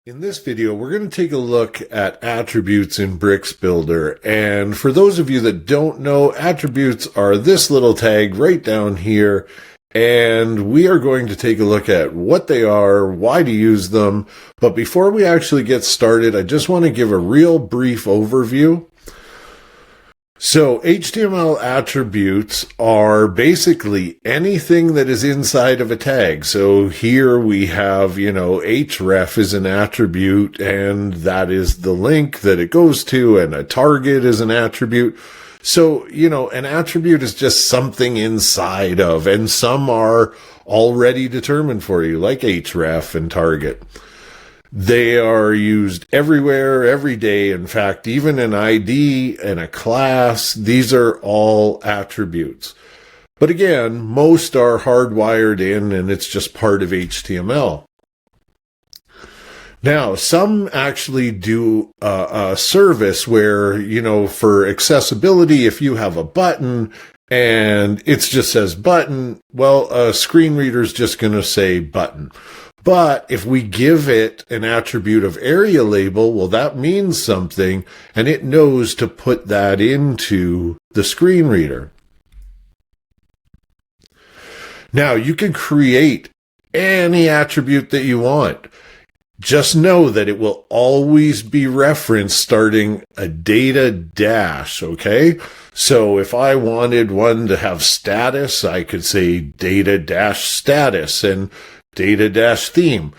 In this video, we're going to take a look at attributes in Bricks Builder. And for those of you that don't know, attributes are this little tag right down here. And we are going to take a look at what they are, why to use them. But before we actually get started, I just want to give a real brief overview. So HTML attributes are basically anything that is inside of a tag. So here we have, href is an attribute, and that is the link that it goes to, and a target is an attribute. So, an attribute is just something inside of, and some are already determined for you, like href and target. They are used everywhere, every day. In fact, even an ID and a class, these are all attributes. But again, most are hardwired in, and it's just part of HTML. Now, some actually do a service where, for accessibility, if you have a button and it just says button, well, a screen reader is just going to say button. But if we give it an attribute of aria-label, well, that means something, and it knows to put that into the screen reader. Now, you can create any attribute that you want. Just know that it will always be referenced starting a data dash, okay? So if I wanted one to have status, I could say data dash status and data dash theme.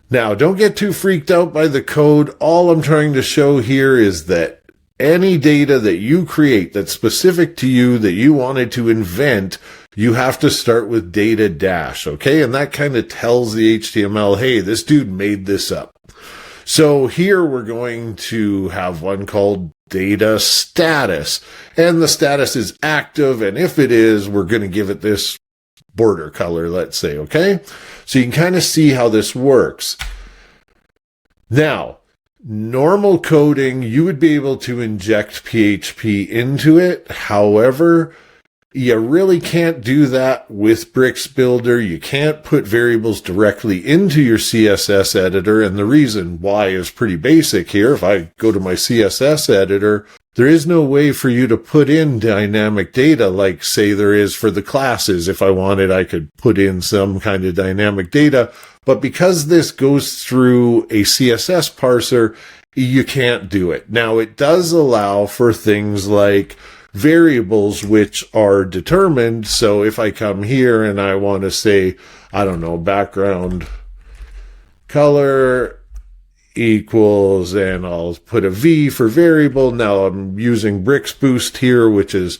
Now, don't get too freaked out by the code. All I'm trying to show here is that any data that you create that's specific to you, that you wanted to invent, you have to start with data dash, okay? And that kind of tells the HTML, hey, this dude made this up. So here we're going to have one called data status, and the status is active, and if it is, we're going to give it this border color, let's say, okay? So you can kind of see how this works. Now, normal coding, you would be able to inject PHP into it. However, you really can't do that with Bricks Builder. You can't put variables directly into your CSS editor, and the reason why is pretty basic here. If I go to my CSS editor, there is no way for you to put in dynamic data like, say, there is for the classes. If I wanted, I could put in some kind of dynamic data, but because this goes through a CSS parser, you can't do it. Now, it does allow for things like variables which are determined. So if I come here and I want to say, I don't know, background color equals, and I'll put a V for variable. Now I'm using Bricks Boost here, which is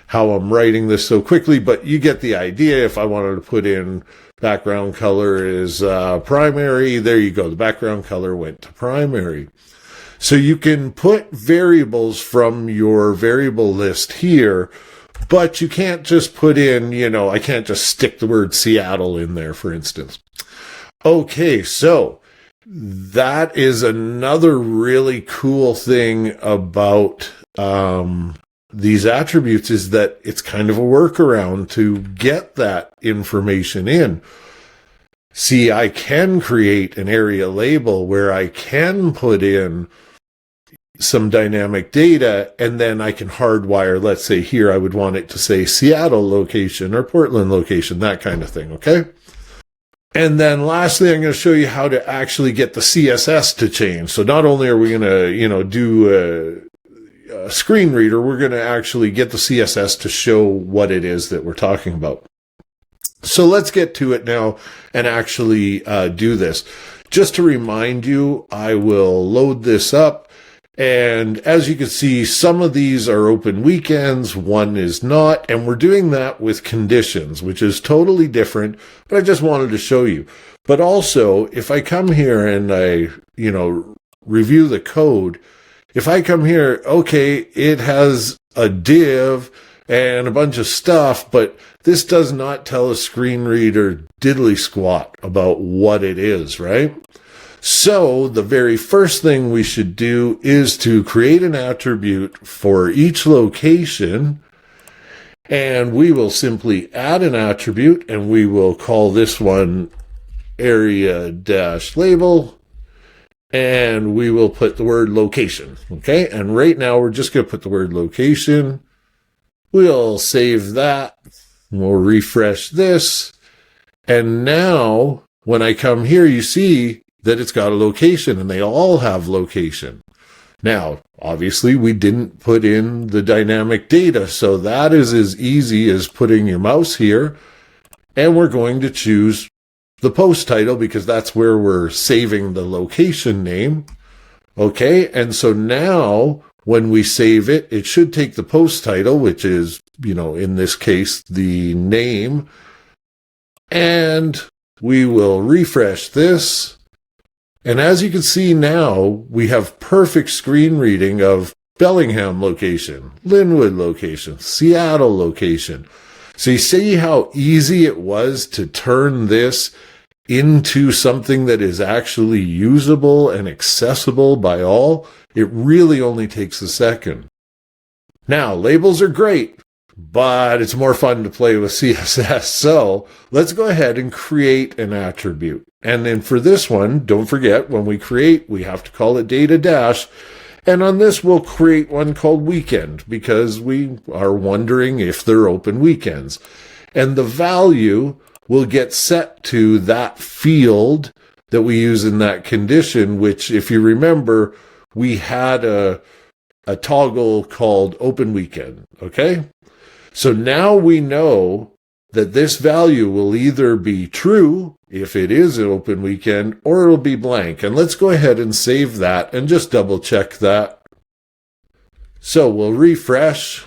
how I'm writing this so quickly, but you get the idea. If I wanted to put in background color is primary, there you go. The background color went to primary. So you can put variables from your variable list here, but you can't just put in, I can't just stick the word Seattle in there, for instance. Okay, so that is another really cool thing about these attributes, is that it's kind of a workaround to get that information in. See, I can create an aria-label where I can put in some dynamic data, and then I can hardwire, let's say here I would want it to say Seattle location or Portland location, that kind of thing, okay? And then lastly, I'm going to show you how to actually get the CSS to change. So not only are we going to, do a screen reader, we're going to actually get the CSS to show what it is that we're talking about. So let's get to it now and actually do this. Just to remind you, I will load this up. And as you can see, some of these are open weekends, one is not, and we're doing that with conditions, which is totally different, but I just wanted to show you. But also, if I come here and I, review the code, if I come here, okay, it has a div and a bunch of stuff, but this does not tell a screen reader diddly squat about what it is, right? So the very first thing we should do is to create an attribute for each location, and we will simply add an attribute, and we will call this one aria-label, and we will put the word location. Okay. And right now we're just going to put the word location. We'll save that. We'll refresh this. And now when I come here, you see that it's got a location, and they all have location. Now, obviously, we didn't put in the dynamic data, so that is as easy as putting your mouse here, and we're going to choose the post title because that's where we're saving the location name. Okay, and so now when we save it, it should take the post title, which is, in this case, the name, and we will refresh this. And as you can see now, we have perfect screen reading of Bellingham location, Linwood location, Seattle location. So you see how easy it was to turn this into something that is actually usable and accessible by all? It really only takes a second. Now, labels are great, but it's more fun to play with CSS. So let's go ahead and create an attribute. And then for this one, don't forget, when we create, we have to call it data dash. And on this, we'll create one called weekend because we are wondering if they're open weekends. And the value will get set to that field that we use in that condition, which, if you remember, we had a toggle called open weekend. Okay? So now we know that this value will either be true if it is an open weekend, or it'll be blank. And let's go ahead and save that and just double check that. So we'll refresh.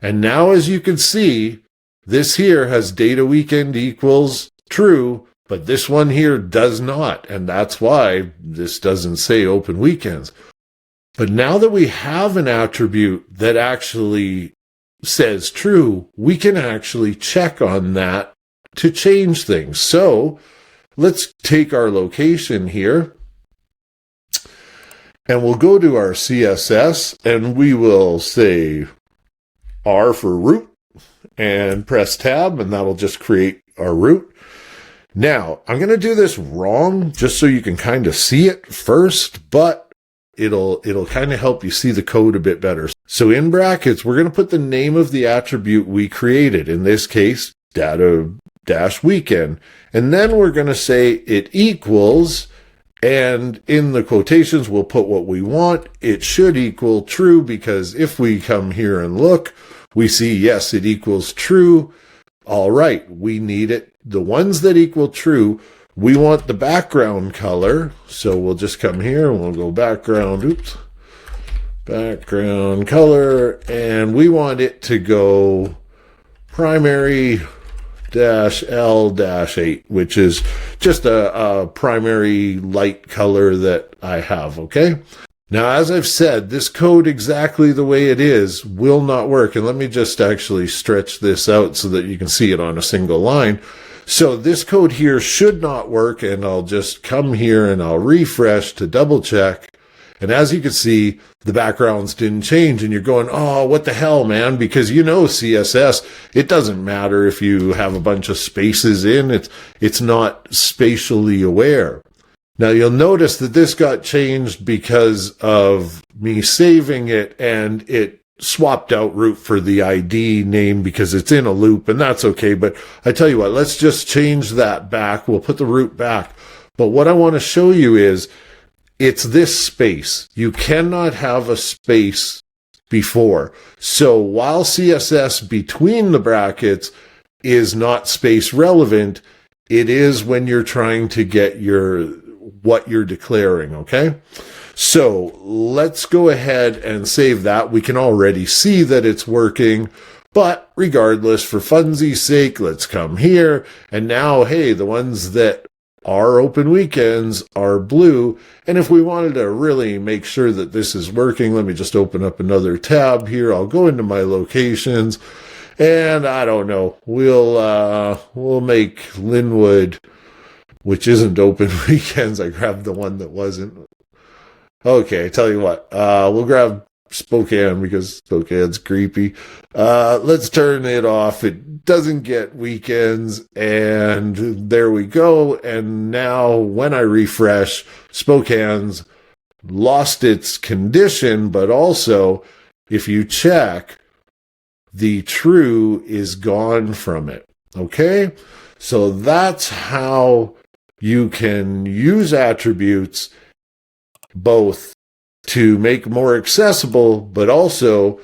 And now, as you can see, this here has data weekend equals true, but this one here does not. And that's why this doesn't say open weekends. But now that we have an attribute that actually says true, we can actually check on that to change things. So let's take our location here and we'll go to our CSS and we will say R for root and press tab, and that'll just create our root. Now, I'm going to do this wrong just so you can kind of see it first, but it'll kind of help you see the code a bit better. So in brackets, we're going to put the name of the attribute we created, in this case, data dash weekend. And then we're going to say it equals, and in the quotations, we'll put what we want. It should equal true, because if we come here and look, we see, yes, it equals true. All right, we need it. The ones that equal true, we want the background color. So we'll just come here and we'll go background color, and we want it to go primary -L-8, which is just a primary light color that I have, okay? Now, as I've said, this code exactly the way it is will not work. And let me just actually stretch this out so that you can see it on a single line. So this code here should not work, and I'll just come here and I'll refresh to double check. And as you can see, the backgrounds didn't change, and you're going, oh, what the hell, man? Because CSS, it doesn't matter if you have a bunch of spaces in, it's not spatially aware. Now you'll notice that this got changed because of me saving it, and it swapped out root for the ID name because it's in a loop, and that's okay. But I tell you what, let's just change that back. We'll put the root back. But what I want to show you is it's this space. You cannot have a space before. So while CSS between the brackets is not space relevant, it is when you're trying to get what you're declaring, okay? So let's go ahead and save that. We can already see that it's working, but regardless, for funsies' sake, let's come here. And now, hey, the ones that are open weekends are blue. And if we wanted to really make sure that this is working, let me just open up another tab here. I'll go into my locations, and I don't know, we'll make Linwood, which isn't open weekends. I grabbed the one that wasn't. Okay, I tell you what, we'll grab Spokane because Spokane's creepy. Let's turn it off. It doesn't get weekends, and there we go. And now when I refresh, Spokane's lost its condition, but also if you check, the true is gone from it. Okay? So that's how you can use attributes both to make more accessible, but also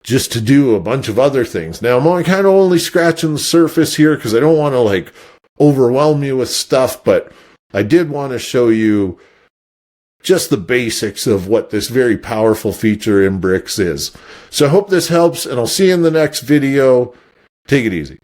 just to do a bunch of other things. Now, I'm kind of only scratching the surface here because I don't want to like overwhelm you with stuff, but I did want to show you just the basics of what this very powerful feature in Bricks is. So I hope this helps, and I'll see you in the next video. Take it easy.